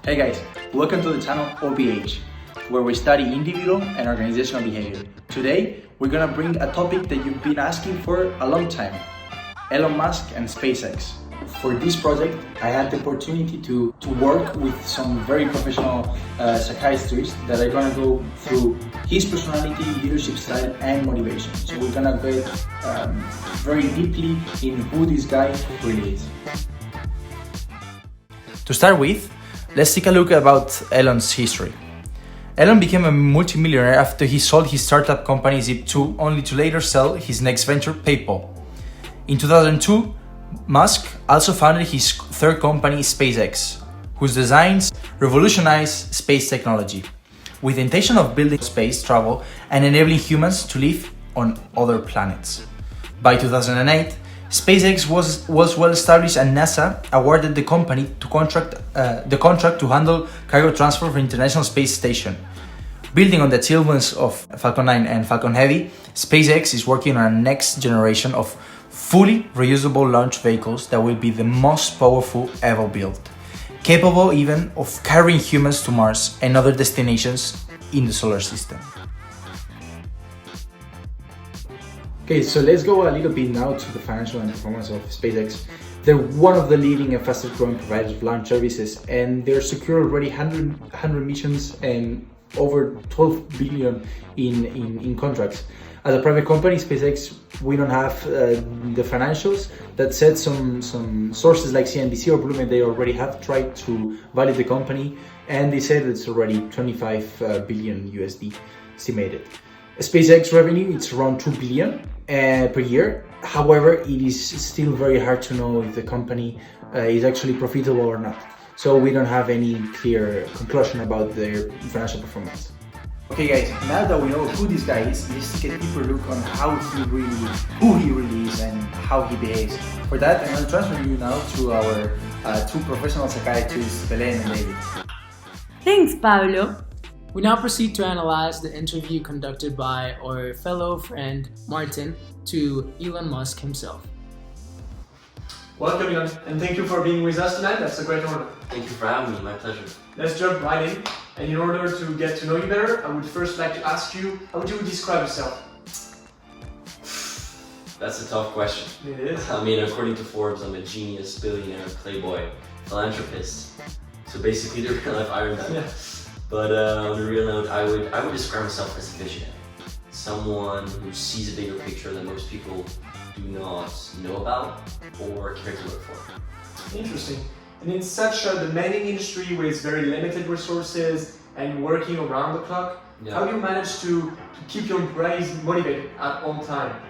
Hey guys, welcome to the channel OBH, where we study individual and organizational behavior. Today, we're gonna bring a topic that you've been asking for a long time, Elon Musk and SpaceX. For this project, I had the opportunity to work with some very professional psychiatrists that are gonna go through his personality, leadership style, and motivation. So we're gonna get very deeply in who this guy really is. To start with, let's take a look about Elon's history. Elon became a multimillionaire after he sold his startup company Zip2, only to later sell his next venture, PayPal. In 2002, Musk also founded his third company, SpaceX, whose designs revolutionized space technology, with the intention of building space travel and enabling humans to live on other planets. By 2008, SpaceX was well established, and NASA awarded the company the contract to handle cargo transfer for International Space Station. Building on the achievements of Falcon 9 and Falcon Heavy, SpaceX is working on a next generation of fully reusable launch vehicles that will be the most powerful ever built, capable even of carrying humans to Mars and other destinations in the solar system. Okay, so let's go a little bit now to the financial and performance of SpaceX. They're one of the leading and fastest growing providers of launch services, and they're secured already 100 missions and over 12 billion in contracts. As a private company, SpaceX, we don't have the financials. That said, some sources like CNBC or Bloomberg, they already have tried to value the company, and they said it's already 25 billion USD estimated. SpaceX revenue, it's around 2 billion per year. However, it is still very hard to know if the company is actually profitable or not. So we don't have any clear conclusion about their financial performance. Okay guys, now that we know who this guy is, let's take a deeper look on who he really is and how he behaves. For that, I'm going to transfer you now to our two professional psychiatrists, Belen and David. Thanks, Pablo. We now proceed to analyze the interview conducted by our fellow friend Martin to Elon Musk himself. Welcome, Elon, and thank you for being with us tonight. That's a great honor. Thank you for having me, my pleasure. Let's jump right in. And in order to get to know you better, I would first like to ask you, how would you describe yourself? That's a tough question. It is. I mean, according to Forbes, I'm a genius, billionaire, playboy, philanthropist. So basically the real life Iron Man. Yeah. But on a real note, I would describe myself as a visionary. Someone who sees a bigger picture that most people do not know about or care to look for. Interesting. And in such a demanding industry with very limited resources and working around the clock, how do you manage to keep your employees motivated at all time?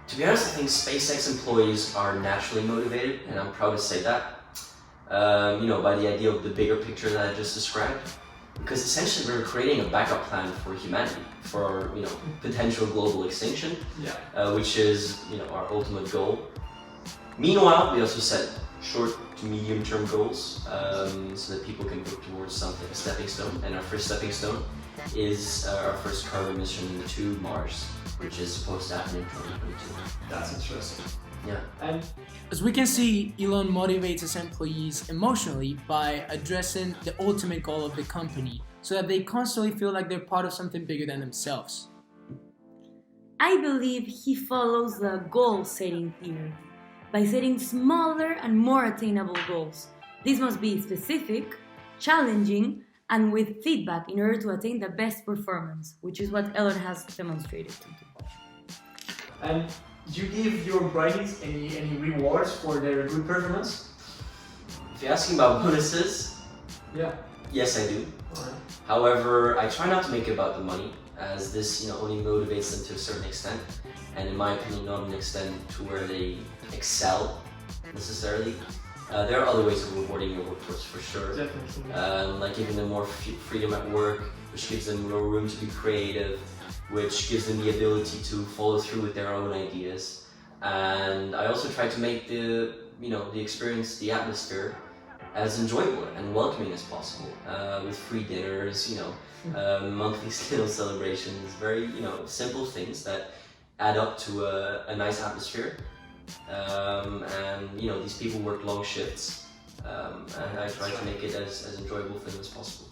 To be honest, I think SpaceX employees are naturally motivated, and I'm proud to say that. By the idea of the bigger picture that I just described, because essentially we're creating a backup plan for humanity, for potential global extinction, which is our ultimate goal. Meanwhile, we also set short to medium term goals so that people can work towards something, a stepping stone. And our first stepping stone is our first carbon mission to Mars, which is supposed to happen in 2022. That's interesting. Yeah. And As we can see, Elon motivates his employees emotionally by addressing the ultimate goal of the company so that they constantly feel like they're part of something bigger than themselves. I believe he follows the goal-setting theory by setting smaller and more attainable goals. This must be specific, challenging, and with feedback in order to attain the best performance, which is what Elon has demonstrated to do. And do you give your employees any rewards for their good performance? If you're asking about bonuses, yes, I do. Alright. However, I try not to make it about the money, as this only motivates them to a certain extent, and in my opinion, not an extent to where they excel necessarily. There are other ways of rewarding your workforce for sure. Definitely. Like giving them more freedom at work, which gives them more room to be creative, which gives them the ability to follow through with their own ideas. And I also try to make the experience, the atmosphere, as enjoyable and welcoming as possible, with free dinners, monthly skill celebrations, very simple things that add up to a nice atmosphere. And these people work long shifts, and I try to make it as enjoyable for them as possible.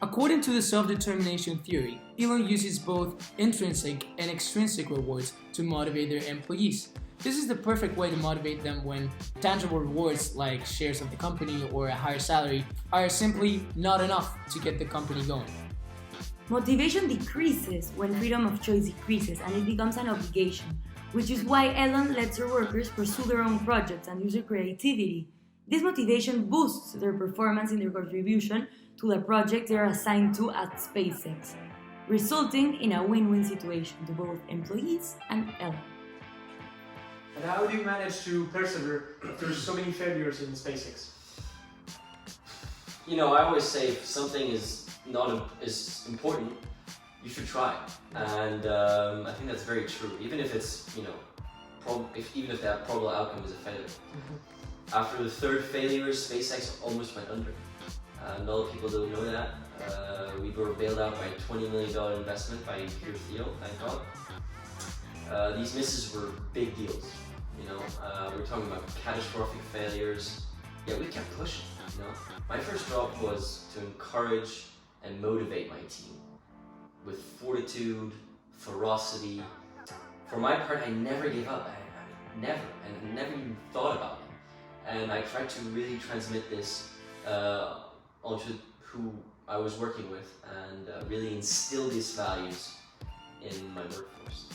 According to the self-determination theory, Elon uses both intrinsic and extrinsic rewards to motivate their employees. This is the perfect way to motivate them when tangible rewards like shares of the company or a higher salary are simply not enough to get the company going. Motivation decreases when freedom of choice decreases and it becomes an obligation, which is why Elon lets their workers pursue their own projects and use their creativity. This motivation boosts their performance in their contribution to the project they are assigned to at SpaceX, resulting in a win-win situation to both employees and Elon. And how do you manage to persevere after so many failures in SpaceX? You know, I always say if something is is important, you should try, and I think that's very true. Even if it's even if that probable outcome is a failure. After the third failure, SpaceX almost went under. A lot of people don't know that. We were bailed out by a $20 million investment by Pure Theo, thank God. These misses were big deals. We're talking about catastrophic failures. Yeah, we kept pushing. My first job was to encourage and motivate my team with fortitude, ferocity. For my part, I never gave up. I never, and never even thought about it. And I tried to really transmit this onto who I was working with and really instill these values in my workforce.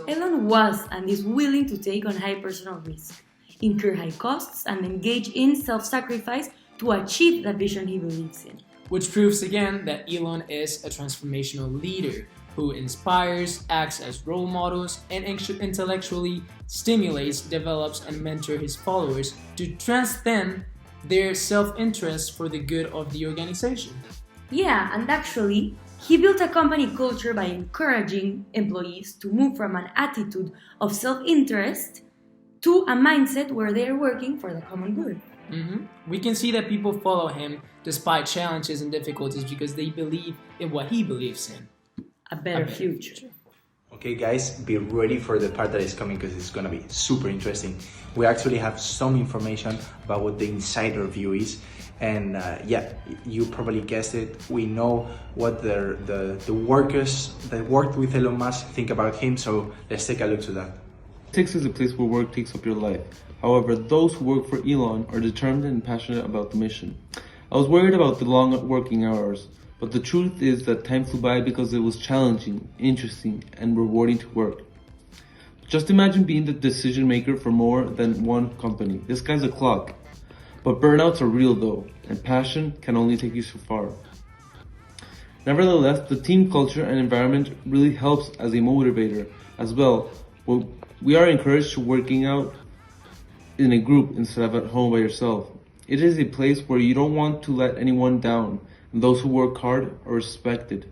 Elon was and is willing to take on high personal risk, incur high costs, and engage in self-sacrifice to achieve the vision he believes in. Which proves again that Elon is a transformational leader who inspires, acts as role models, and intellectually stimulates, develops, and mentors his followers to transcend their self-interest for the good of the organization. Yeah, and actually, he built a company culture by encouraging employees to move from an attitude of self-interest to a mindset where they are working for the common good. We can see that people follow him despite challenges and difficulties because they believe in what he believes in. A better future. Okay guys, be ready for the part that is coming because it's gonna be super interesting. We actually have some information about what the insider view is, and yeah, you probably guessed it. We know what the workers that worked with Elon Musk think about him, so let's take a look to that. SpaceX is a place where work takes up your life. However, those who work for Elon are determined and passionate about the mission. I was worried about the long working hours, but the truth is that time flew by because it was challenging, interesting, and rewarding to work. Just imagine being the decision maker for more than one company. This guy's a clock. But burnouts are real though, and passion can only take you so far. Nevertheless, the team culture and environment really helps as a motivator as well. We are encouraged to working out in a group instead of at home by yourself. It is a place where you don't want to let anyone down, and those who work hard are respected.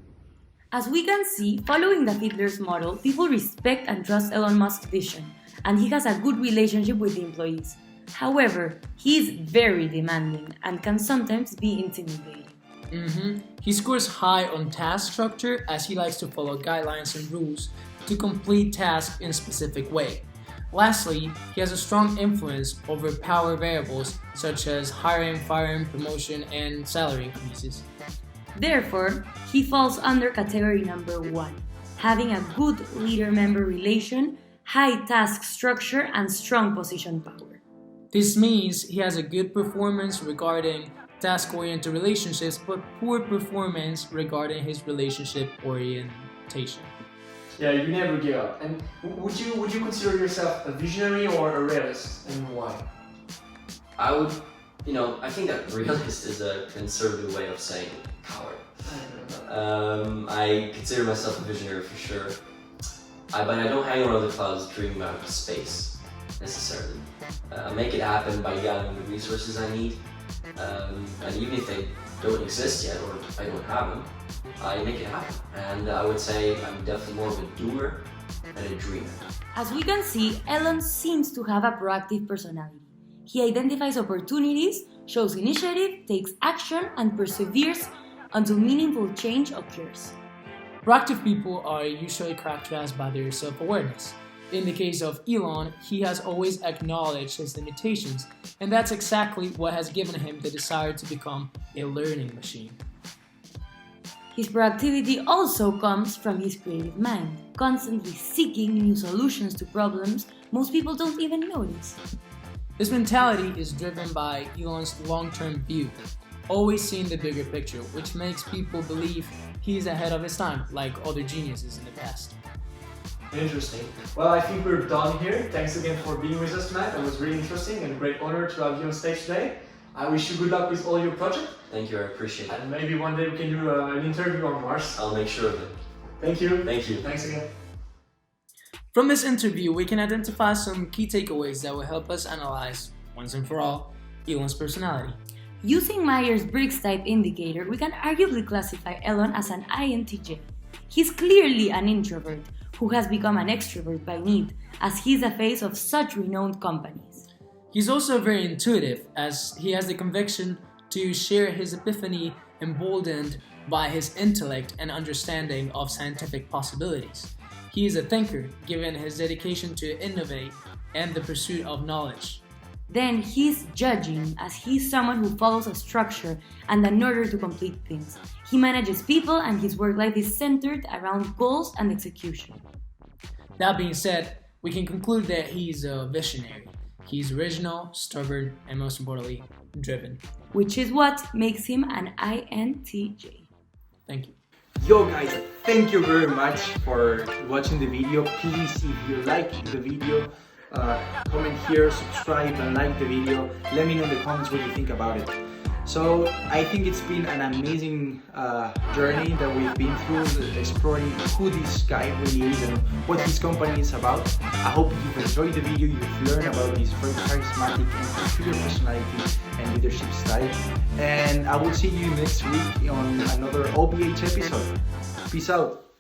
As we can see, following the Fiddler's model, people respect and trust Elon Musk's vision, and he has a good relationship with the employees. However, he is very demanding and can sometimes be intimidating. He scores high on task structure as he likes to follow guidelines and rules to complete tasks in a specific way. Lastly, he has a strong influence over power variables such as hiring, firing, promotion, and salary increases. Therefore, he falls under category number 1, having a good leader-member relation, high task structure, and strong position power. This means he has a good performance regarding task-oriented relationships, but poor performance regarding his relationship orientation. Yeah, you never give up. And would you consider yourself a visionary or a realist, and why? I think that realist is a conservative way of saying coward. I consider myself a visionary for sure. But I don't hang around the clouds dreaming about space, necessarily. I make it happen by gathering the resources I need. And even if they don't exist yet, or I don't have them, I make it happen. And I would say I'm definitely more of a doer than a dreamer. As we can see, Elon seems to have a proactive personality. He identifies opportunities, shows initiative, takes action, and perseveres until meaningful change occurs. Proactive people are usually characterized by their self-awareness. In the case of Elon, he has always acknowledged his limitations, and that's exactly what has given him the desire to become a learning machine. His proactivity also comes from his creative mind, constantly seeking new solutions to problems most people don't even notice. This mentality is driven by Elon's long-term view, always seeing the bigger picture, which makes people believe he's ahead of his time, like other geniuses in the past. Interesting. Well, I think we're done here. Thanks again for being with us tonight. It was really interesting and a great honor to have you on stage today. I wish you good luck with all your projects. Thank you, I appreciate it. And maybe one day we can do an interview on Mars. I'll make sure of it. Thank you. Thank you. Thanks again. From this interview, we can identify some key takeaways that will help us analyze, once and for all, Elon's personality. Using Myers-Briggs type indicator, we can arguably classify Elon as an INTJ. He's clearly an introvert who has become an extrovert by need, as he's the face of such renowned companies. He's also very intuitive, as he has the conviction to share his epiphany emboldened by his intellect and understanding of scientific possibilities. He is a thinker, given his dedication to innovate and the pursuit of knowledge. Then he's judging, as he's someone who follows a structure and an order to complete things. He manages people and his work life is centered around goals and execution. That being said, we can conclude that he's a visionary. He's original, stubborn, and most importantly, driven. Which is what makes him an INTJ. Thank you. Yo guys, thank you very much for watching the video. Please, if you like the video, comment here, subscribe and like the video. Let me know in the comments what you think about it. So I think it's been an amazing journey that we've been through, exploring who this guy really is and what his company is about. I hope you've enjoyed the video, you've learned about his very charismatic and peculiar personality and leadership style. And I will see you next week on another OBH episode. Peace out.